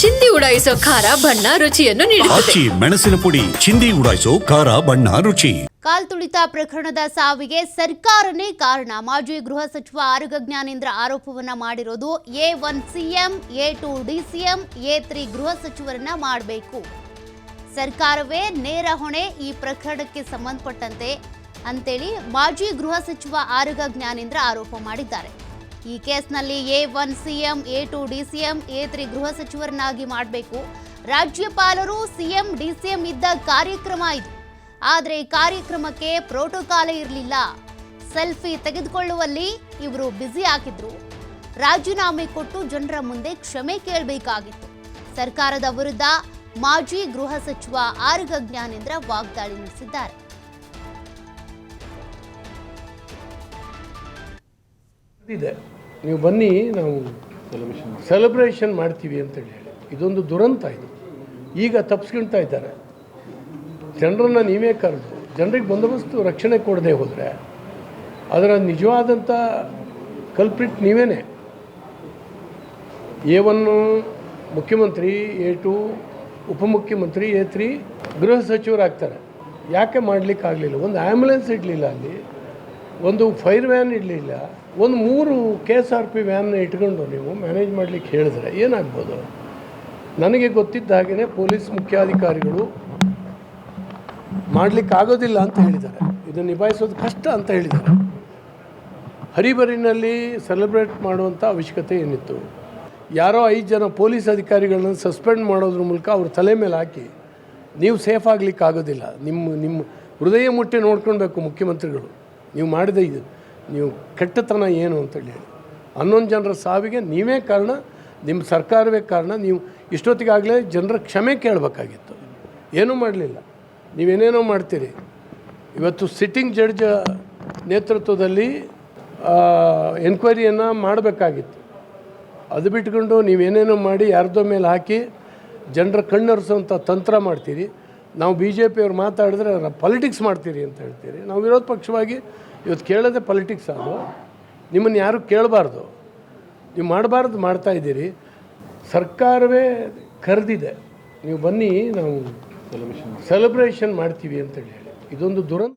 ಚಿಂದಿ ಉಡಾಯಿಸೋ ಖಾರ ಬಣ್ಣ ರುಚಿಯನ್ನು ನೀಡುತ್ತದೆ. ಮೆಣಸಿನ ಪುಡಿ ಚಿಂದಿ ಉಡಾಯಿಸೋ ಖಾರ ಬಣ್ಣ ರುಚಿ. ಕಾಲ್ತುಳಿತ ಪ್ರಕರಣದ ಸಾವಿಗೆ ಸರ್ಕಾರನೇ ಕಾರಣ. ಮಾಜಿ ಗೃಹ ಸಚಿವ ಆರಗ ಜ್ಞಾನೇಂದ್ರ ಆರೋಪವನ್ನ ಮಾಡಿರೋದು A1 CM, A2 DCM, A3 ಗೃಹ ಸಚಿವರನ್ನ ಮಾಡಬೇಕು. ಸರ್ಕಾರವೇ ನೇರ ಹೊಣೆ ಈ ಪ್ರಕರಣಕ್ಕೆ ಸಂಬಂಧಪಟ್ಟಂತೆ ಅಂತೇಳಿ ಮಾಜಿ ಗೃಹ ಸಚಿವ ಆರಗ ಜ್ಞಾನೇಂದ್ರ ಆರೋಪ ಮಾಡಿದ್ದಾರೆ. ಈ ಕೇಸ್ನಲ್ಲಿ A1 CM, A2 DCM, A3 ಗೃಹ ಸಚಿವರನ್ನಾಗಿ ಮಾಡಬೇಕು. ರಾಜ್ಯಪಾಲರು CM DCM ಇದ್ದ ಕಾರ್ಯಕ್ರಮ ಇದು. ಆದರೆ ಕಾರ್ಯಕ್ರಮಕ್ಕೆ ಪ್ರೋಟೋಕಾಲೇ ಇರಲಿಲ್ಲ. ಸೆಲ್ಫಿ ತೆಗೆದುಕೊಳ್ಳುವಲ್ಲಿ ಇವರು ಬ್ಯುಸಿ ಆಗಿದ್ರು. ರಾಜೀನಾಮೆ ಕೊಟ್ಟು ಜನರ ಮುಂದೆ ಕ್ಷಮೆ ಕೇಳಬೇಕಾಗಿತ್ತು. ಸರ್ಕಾರದ ವಿರುದ್ಧ ಮಾಜಿ ಗೃಹ ಸಚಿವ ಆರಗ ಜ್ಞಾನೇಂದ್ರ ವಾಗ್ದಾಳಿ ನಡೆಸಿದ್ದಾರೆ. ನೀವು ಬನ್ನಿ, ನಾವು ಸೆಲೆಬ್ರೇಷನ್ ಮಾಡ್ತೀವಿ ಅಂತೇಳಿ ಇದೊಂದು ದುರಂತ. ಇದು ಈಗ ತಪ್ಪಿಸ್ಕೊಳ್ತಾ ಇದ್ದಾರೆ. ಜನರನ್ನು ನೀವೇ ಕರೆದು ಜನರಿಗೆ ಬಂದೋಬಸ್ತು ರಕ್ಷಣೆ ಕೊಡದೆ ಹೋದರೆ ಅದರ ನಿಜವಾದಂಥ ಕಲ್ಪ್ರಿಟ್ ನೀವೇನೆ. A1 ಮುಖ್ಯಮಂತ್ರಿ, A2 ಉಪಮುಖ್ಯಮಂತ್ರಿ, A3 ಗೃಹ ಸಚಿವರಾಗ್ತಾರೆ. ಯಾಕೆ ಮಾಡಲಿಕ್ಕಾಗಲಿಲ್ಲ? ಒಂದು ಆ್ಯಂಬುಲೆನ್ಸ್ ಇಡಲಿಲ್ಲ, ಅಲ್ಲಿ ಒಂದು ಫೈರ್ ವ್ಯಾನ್ ಇಡಲಿಲ್ಲ, ಒಂದು 3 KSRP ವ್ಯಾನ್ನ ಇಟ್ಕೊಂಡು ನೀವು ಮ್ಯಾನೇಜ್ ಮಾಡಲಿಕ್ಕೆ ಹೇಳಿದ್ರೆ ಏನಾಗ್ಬೋದು? ನನಗೆ ಗೊತ್ತಿದ್ದ ಹಾಗೆಯೇ ಪೊಲೀಸ್ ಮುಖ್ಯಾಧಿಕಾರಿಗಳು ಮಾಡಲಿಕ್ಕಾಗೋದಿಲ್ಲ ಅಂತ ಹೇಳಿದ್ದಾರೆ. ಇದನ್ನು ನಿಭಾಯಿಸೋದು ಕಷ್ಟ ಅಂತ ಹೇಳಿದ್ದಾರೆ. ಹರಿಬರಿನಲ್ಲಿ ಸೆಲೆಬ್ರೇಟ್ ಮಾಡುವಂಥ ಅವಶ್ಯಕತೆ ಏನಿತ್ತು? ಯಾರೋ 5 ಜನ ಪೊಲೀಸ್ ಅಧಿಕಾರಿಗಳನ್ನ ಸಸ್ಪೆಂಡ್ ಮಾಡೋದ್ರ ಮೂಲಕ ಅವ್ರ ತಲೆ ಮೇಲೆ ಹಾಕಿ ನೀವು ಸೇಫ್ ಆಗಲಿಕ್ಕಾಗೋದಿಲ್ಲ. ನಿಮ್ಮ ಹೃದಯ ಮುಟ್ಟಿ ನೋಡ್ಕೊಳ್ಬೇಕು ಮುಖ್ಯಮಂತ್ರಿಗಳು. ನೀವು ಮಾಡಿದ ಇದು ನೀವು ಕೆಟ್ಟತನ ಏನು ಅಂತೇಳಿ 11 ಜನರ ಸಾವಿಗೆ ನೀವೇ ಕಾರಣ, ನಿಮ್ಮ ಸರ್ಕಾರವೇ ಕಾರಣ. ನೀವು ಇಷ್ಟೊತ್ತಿಗಾಗಲೇ ಜನರ ಕ್ಷಮೆ ಕೇಳಬೇಕಾಗಿತ್ತು. ಏನೂ ಮಾಡಲಿಲ್ಲ. ನೀವೇನೇನೋ ಮಾಡ್ತೀರಿ. ಇವತ್ತು ಸಿಟ್ಟಿಂಗ್ ಜಡ್ಜ್ ನೇತೃತ್ವದಲ್ಲಿ ಎನ್ಕ್ವೈರಿಯನ್ನು ಮಾಡಬೇಕಾಗಿತ್ತು. ಅದು ಬಿಟ್ಕೊಂಡು ನೀವೇನೇನೋ ಮಾಡಿ ಯಾರ್ದೋ ಮೇಲೆ ಹಾಕಿ ಜನರ ಕಣ್ಣರಿಸೋಂಥ ತಂತ್ರ ಮಾಡ್ತೀರಿ. ನಾವು BJP ಅವ್ರು ಮಾತಾಡಿದ್ರೆ ಪಾಲಿಟಿಕ್ಸ್ ಮಾಡ್ತೀರಿ ಅಂತ ಹೇಳ್ತೀರಿ. ನಾವು ವಿರೋಧ ಪಕ್ಷವಾಗಿ ಇವತ್ತು ಕೇಳೋದೇ ಪಾಲಿಟಿಕ್ಸ್. ಅದು ನಿಮ್ಮನ್ನು ಯಾರೂ ಕೇಳಬಾರ್ದು, ನೀವು ಮಾಡಬಾರ್ದು ಮಾಡ್ತಾಯಿದ್ದೀರಿ. ಸರ್ಕಾರವೇ ಕರೆದಿದೆ, ನೀವು ಬನ್ನಿ, ನಾವು ಸೆಲೆಬ್ರೇಷನ್ ಮಾಡ್ತೀವಿ ಅಂತೇಳಿ ಇದೊಂದು ದುರಂತ.